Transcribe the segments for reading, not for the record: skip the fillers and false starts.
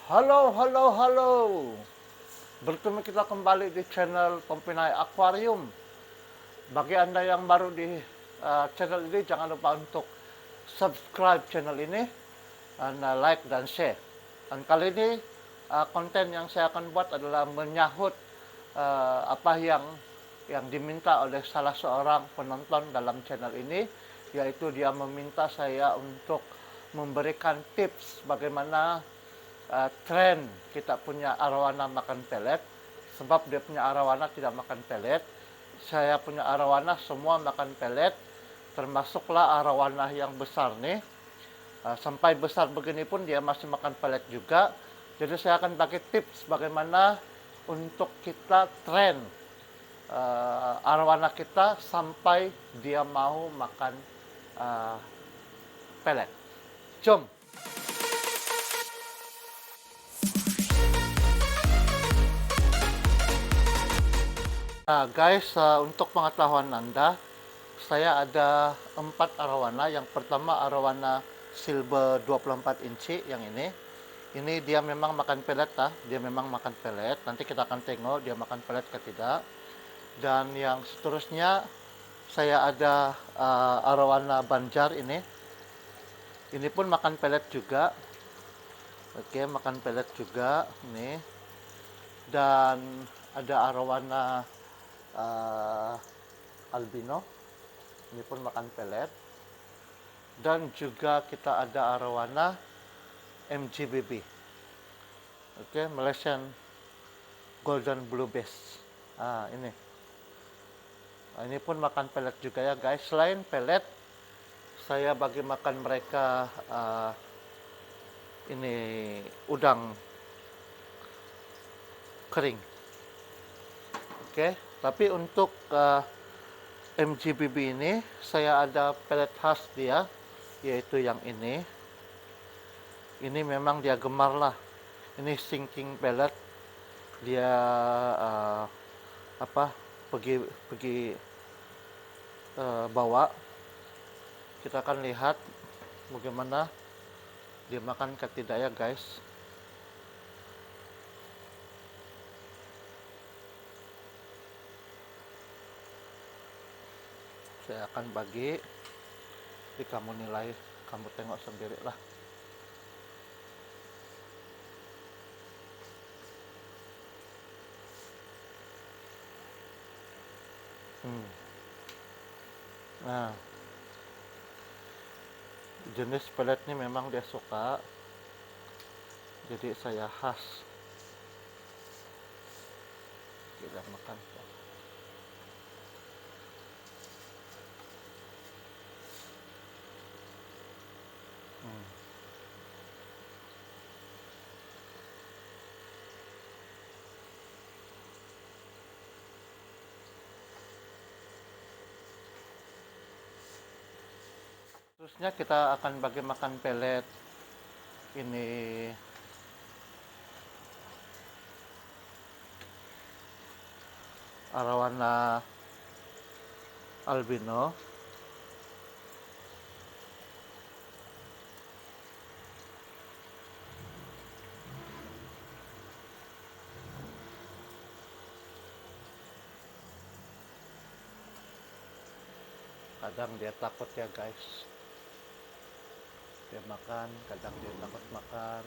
Halo, halo, halo. Bertemu kita kembali di channel Pempinay Aquarium. Bagi Anda yang baru di channel ini, jangan lupa untuk subscribe channel ini dan like dan share. Dan kali ini konten yang saya akan buat adalah menyahut apa yang diminta oleh salah seorang penonton dalam channel ini, yaitu dia meminta saya untuk memberikan tips bagaimana tren kita punya arowana makan pelet, sebab dia punya arowana tidak makan pelet, saya punya arowana semua makan pelet, termasuklah arowana yang besar nih. Sampai besar begini pun dia masih makan pelet juga. Jadi saya akan bagi tips bagaimana untuk kita tren arowana kita sampai dia mau makan uh, pelet. Jom. Nah guys, untuk pengetahuan Anda, saya ada 4 arowana. Yang pertama arowana silver 24 inci yang ini. Ini dia memang makan pelet dia memang makan pelet. Nanti kita akan tengok dia makan pelet ke tidak. Dan yang seterusnya saya ada arowana banjar ini. Ini pun makan pelet juga. Oke, makan pelet juga ini. Dan ada arowana albino, ini pun makan pelet. Dan juga kita ada arowana MGBB, oke, Malaysian Golden Blue Bass. Ini pun makan pelet juga ya guys. Selain pelet, saya bagi makan mereka ini udang kering. Oke, tapi untuk MGBB ini saya ada pelet khas dia, yaitu yang ini. Ini memang dia gemar lah. Ini sinking pelet. Dia pergi bawa. Kita akan lihat bagaimana dia makan ke tidak ya guys. Saya akan bagi, jadi kamu nilai, kamu tengok sendiri lah. Nah, jenis pelet ini memang dia suka, jadi saya khas kita makan. Terusnya kita akan bagi makan pelet ini arowana albino. Kadang dia takut ya guys, dia makan, kadang dia takut makan.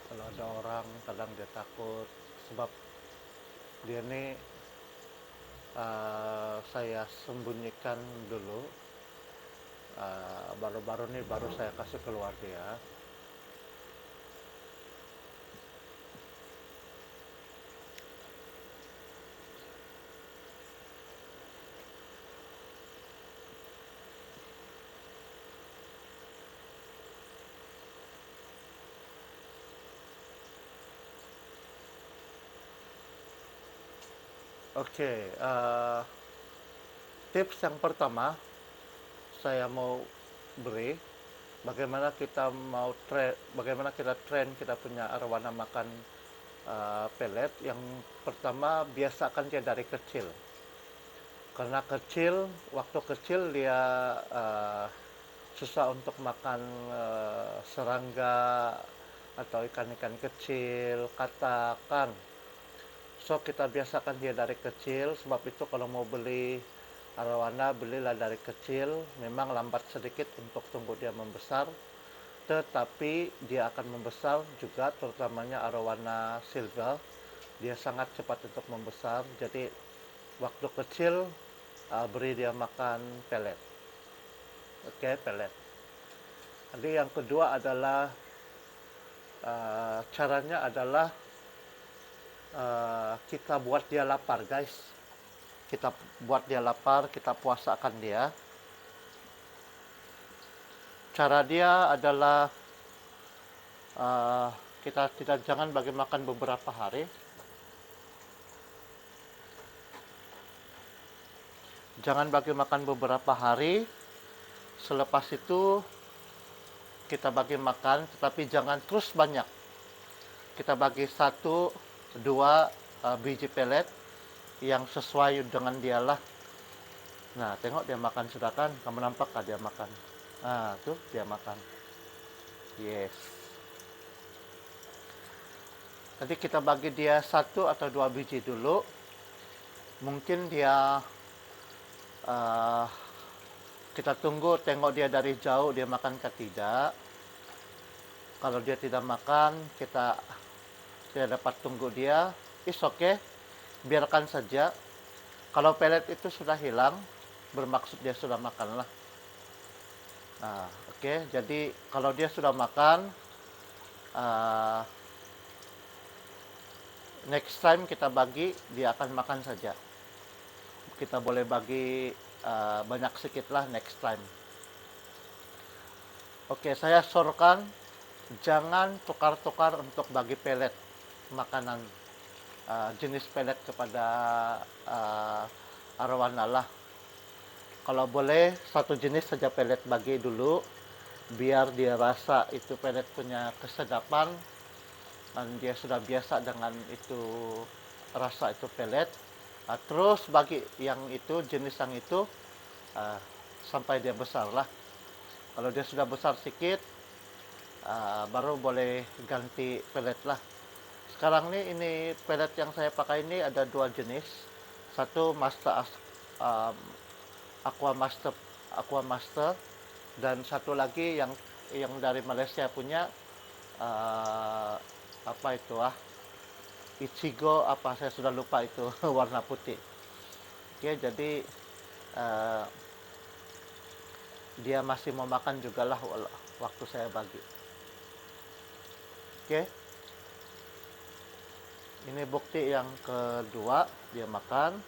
Kalau ada orang kadang dia takut, sebab dia ini saya sembunyikan dulu, baru-baru ini baru saya kasih keluar dia. Oke, tips yang pertama saya mau beri, bagaimana kita train kita punya arowana makan pelet. Yang pertama, biasakan dia dari kecil. Karena kecil, waktu kecil dia susah untuk makan serangga atau ikan-ikan kecil, katakan. So kita biasakan dia dari kecil, sebab itu kalau mau beli arowana belilah dari kecil. Memang lambat sedikit untuk tunggu dia membesar, tetapi dia akan membesar juga, terutamanya arowana silver. Dia sangat cepat untuk membesar. Jadi waktu kecil beri dia makan pelet. Oke, pelet. Jadi yang kedua adalah caranya adalah kita buat dia lapar, guys. Kita buat dia lapar, kita puasakan dia. Cara dia adalah kita jangan bagi makan beberapa hari. Jangan bagi makan beberapa hari. Selepas itu kita bagi makan, tetapi jangan terus banyak. Kita bagi 1-2 biji pelet yang sesuai dengan dialah. Nah, tengok dia makan sudah kan? Kamu nampak kan dia makan? Nah, tuh dia makan. Yes. Jadi kita bagi dia 1 atau 2 biji dulu. Mungkin dia kita tunggu, tengok dia dari jauh dia makan ke tidak. Kalau dia tidak makan, kita tidak dapat tunggu dia. It's okay, biarkan saja. Kalau pelet itu sudah hilang, bermaksud dia sudah makan lah. Nah, oke. Jadi kalau dia sudah makan, next time kita bagi, dia akan makan saja. Kita boleh bagi banyak sedikit lah next time. Oke, saya sorkan jangan tukar-tukar untuk bagi pelet makanan, jenis pelet kepada arowana lah. Kalau boleh satu jenis saja pelet bagi dulu, biar dia rasa itu pelet punya kesedapan dan dia sudah biasa dengan itu rasa itu pelet. Terus bagi yang itu, jenis yang itu sampai dia besar lah. Kalau dia sudah besar sedikit, baru boleh ganti pelet lah. Sekarang ini pelet yang saya pakai ini ada 2 jenis. Satu Master Aqua Master, dan satu lagi yang dari Malaysia punya, apa itu Ichigo apa, saya sudah lupa itu warna putih. Oke, jadi dia masih mau makan juga lah waktu saya bagi. Oke, ini bukti yang kedua dia makan.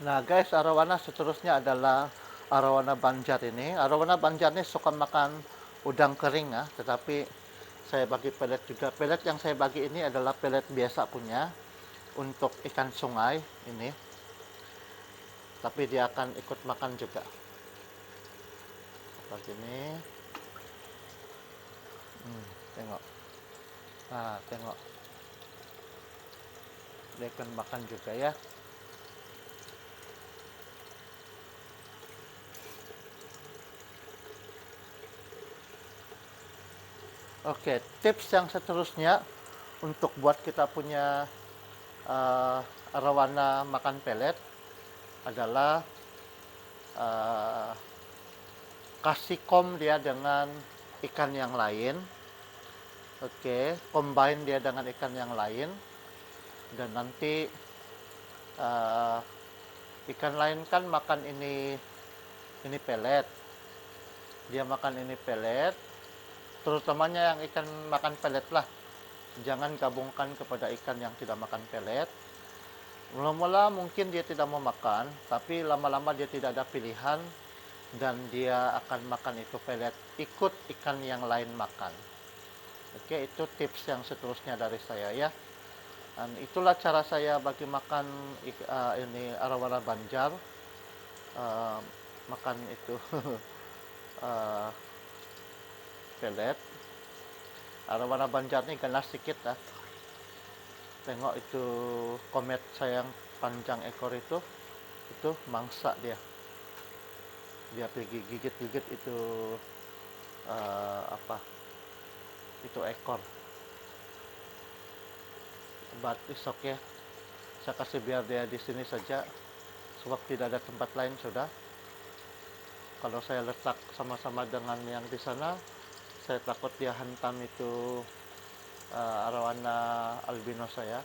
Nah guys, arowana seterusnya adalah arowana Banjar ini. Arowana Banjar ini suka makan udang kering tetapi saya bagi pelet juga. Pelet yang saya bagi ini adalah pelet biasa punya untuk ikan sungai ini. Tapi dia akan ikut makan juga. Seperti ini. Tengok. Nah, tengok. Dia akan makan juga ya. Oke, tips yang seterusnya untuk buat kita punya arowana makan pelet adalah kasih dia dengan ikan yang lain. Oke, combine dia dengan ikan yang lain, dan nanti ikan lain kan makan ini pelet. Dia makan ini pelet, terutamanya yang ikan makan pelet lah. Jangan gabungkan kepada ikan yang tidak makan pelet. Mula-mula mungkin dia tidak mau makan, tapi lama-lama dia tidak ada pilihan dan dia akan makan itu pelet, ikut ikan yang lain makan. Oke, itu tips yang seterusnya dari saya ya. Dan itulah cara saya bagi makan ini arowana Banjar. Makan itu pelet. Arowana Banjar ini ganas sedikit Tengok itu komet saya yang panjang ekor itu. itu mangsa dia pergi gigit-gigit itu apa itu ekor. But it's okay, saya kasih biar dia di sini saja sebab tidak ada tempat lain sudah. Kalau saya letak sama-sama dengan yang di sana, saya takut dia hantam itu arowana albino saya.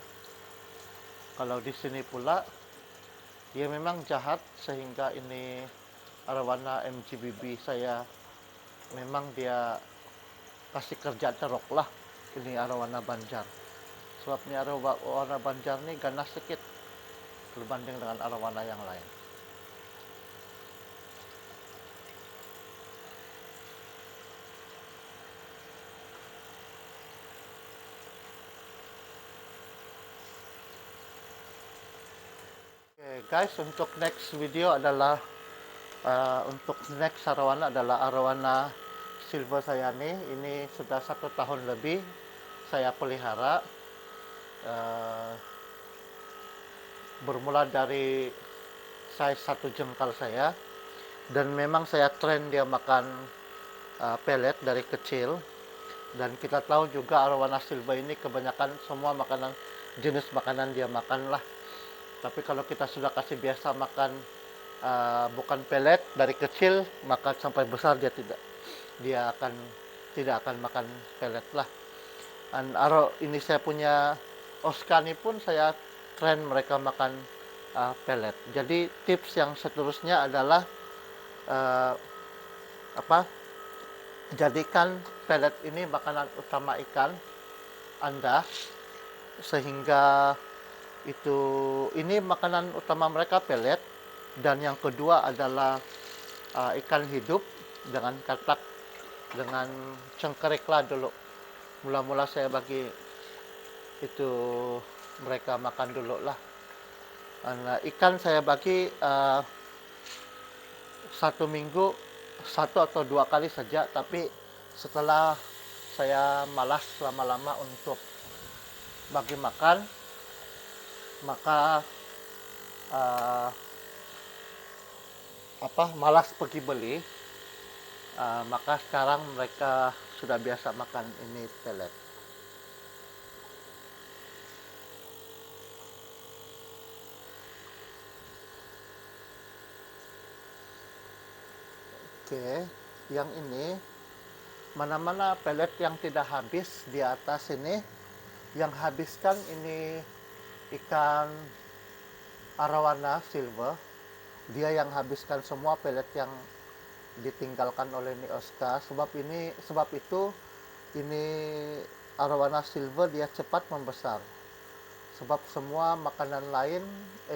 Kalau di sini pula dia memang jahat sehingga ini arowana MGBB saya memang dia kasih kerja teruk lah ini arowana Banjar. Sebab ini arowana Banjar ini ganas sedikit berbanding dengan arowana yang lain. Okay, guys, untuk next video adalah untuk next arowana adalah arowana silver saya nih. Ini sudah 1 tahun lebih saya pelihara. Bermula dari size 1 jengkal saya, dan memang saya train dia makan pellet dari kecil. Dan kita tahu juga arowana silver ini kebanyakan semua jenis makanan dia makan lah. Tapi kalau kita sudah kasih biasa makan bukan pellet dari kecil, maka sampai besar dia tidak akan makan pellet lah. Dan ini saya punya Oscar ini pun saya train mereka makan pellet. Jadi tips yang seterusnya adalah jadikan pellet ini makanan utama ikan Anda, sehingga ini makanan utama mereka pellet. Dan yang kedua adalah ikan hidup dengan katak, dengan cengkerik lah dulu. Mula-mula saya bagi itu mereka makan dulu lah. Ikan saya bagi 1 minggu 1 atau 2 kali saja, tapi setelah saya malas lama-lama untuk bagi makan, maka malas pergi beli, maka sekarang mereka sudah biasa makan ini pellet. Oke, yang ini mana-mana pellet yang tidak habis di atas ini, yang habiskan ini ikan arowana silver. Dia yang habiskan semua pellet yang ditinggalkan oleh ni Oscar. Sebab itu ini arowana silver dia cepat membesar. Sebab semua makanan lain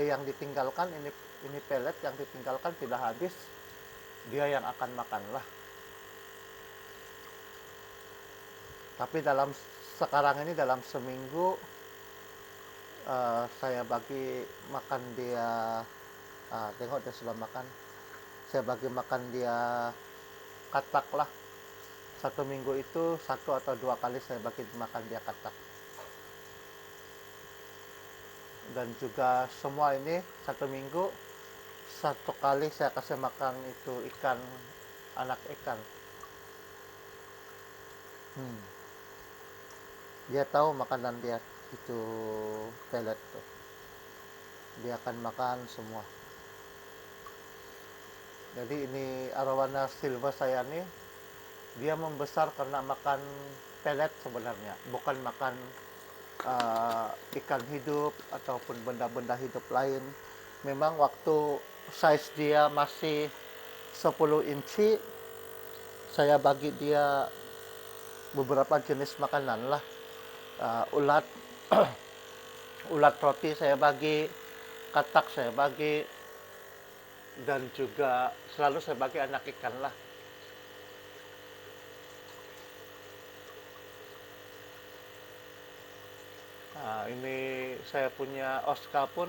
yang ditinggalkan, ini pellet yang ditinggalkan tidak habis, dia yang akan makan lah. Tapi sekarang ini dalam seminggu saya bagi makan dia, tengok dia sudah makan, saya bagi makan dia katak lah. 1 minggu itu 1 atau 2 kali saya bagi makan dia katak. Dan juga semua ini 1 minggu 1 kali saya kasih makan itu anak ikan. Dia tahu makanan dia itu pellet tuh. Dia akan makan semua. Jadi ini arowana silver saya nih, dia membesar karena makan pellet sebenarnya, bukan makan ikan hidup ataupun benda-benda hidup lain. Memang waktu size dia masih 10 inci, saya bagi dia beberapa jenis makanan lah. Ulat ulat roti saya bagi, katak saya bagi, dan juga selalu saya bagi anak ikan lah. Ini saya punya Oscar pun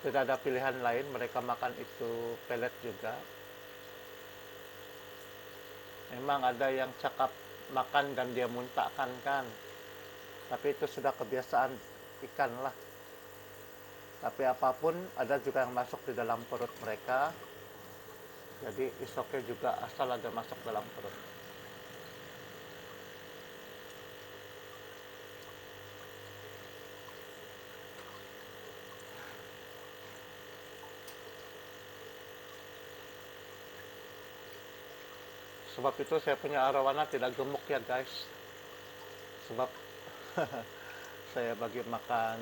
tidak ada pilihan lain, mereka makan itu pellet juga. Memang ada yang cakap makan dan dia muntahkan kan, tapi itu sudah kebiasaan ikan lah. Tapi apapun ada juga yang masuk di dalam perut mereka. Jadi is okay juga asal ada masuk dalam perut. Sebab itu saya punya arowana tidak gemuk ya guys. Sebab saya bagi makan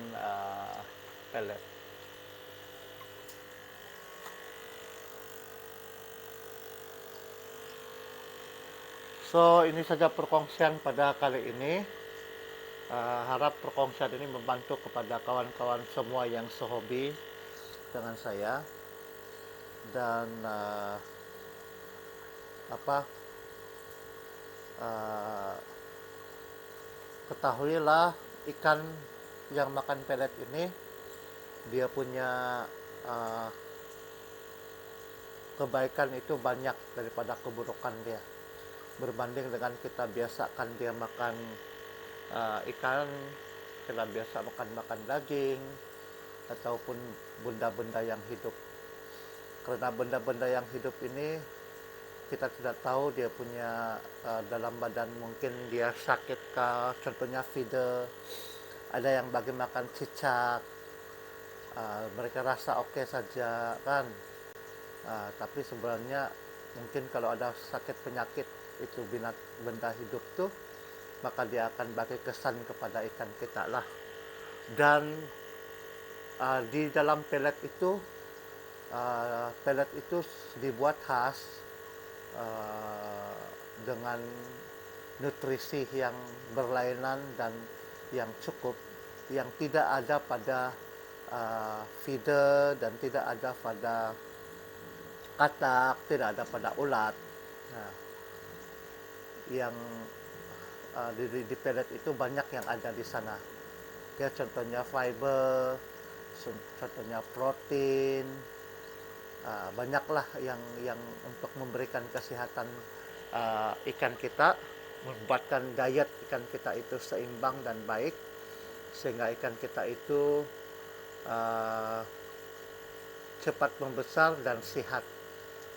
pellet. So ini saja perkongsian pada kali ini. Harap perkongsian ini membantu kepada kawan-kawan semua yang sehobi dengan saya. Dan ketahuilah ikan yang makan pelet ini dia punya kebaikan itu banyak daripada keburukan dia. Berbanding dengan kita biasakan dia makan ikan, kita biasa makan daging ataupun benda-benda yang hidup. Karena benda-benda yang hidup ini kita tidak tahu dia punya dalam badan, mungkin dia sakit kah, contohnya feeder, ada yang bagi makan cicak, mereka rasa oke saja kan, tapi sebenarnya mungkin kalau ada sakit penyakit itu benda hidup tuh, maka dia akan bagi kesan kepada ikan kita lah. Dan di dalam pelet itu dibuat khas dengan nutrisi yang berlainan dan yang cukup, yang tidak ada pada feeder dan tidak ada pada katak, tidak ada pada ulat. Nah, yang di pelet itu banyak yang ada di sana. Ya, contohnya fiber, contohnya protein, banyaklah yang untuk memberikan kesehatan ikan kita, membuatkan diet ikan kita itu seimbang dan baik, sehingga ikan kita itu cepat membesar dan sehat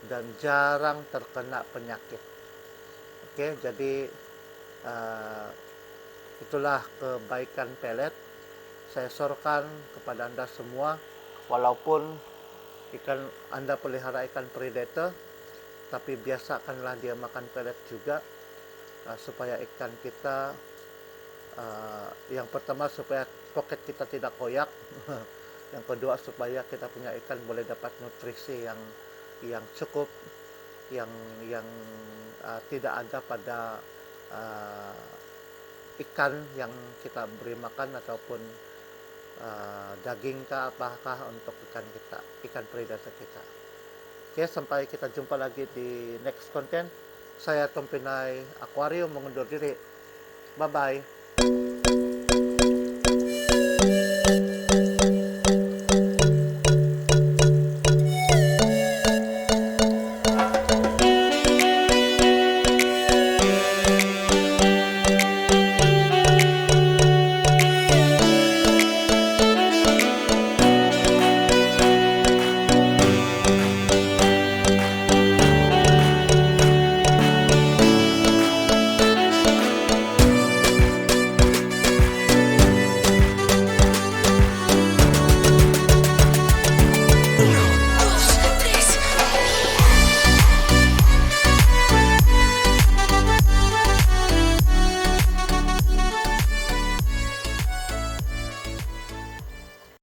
dan jarang terkena penyakit. Oke, jadi itulah kebaikan pelet. Saya sorkan kepada Anda semua, walaupun ikan Anda pelihara ikan predator, tapi biasakanlah dia makan pelet juga, supaya ikan kita yang pertama supaya poket kita tidak koyak, yang kedua supaya kita punya ikan boleh dapat nutrisi yang cukup, yang tidak ada pada ikan yang kita beri makan ataupun daging kah apakah untuk ikan predator kita. Oke, sampai kita jumpa lagi di next content. Saya Tom Pinay Aquarium mengundur diri. Bye bye.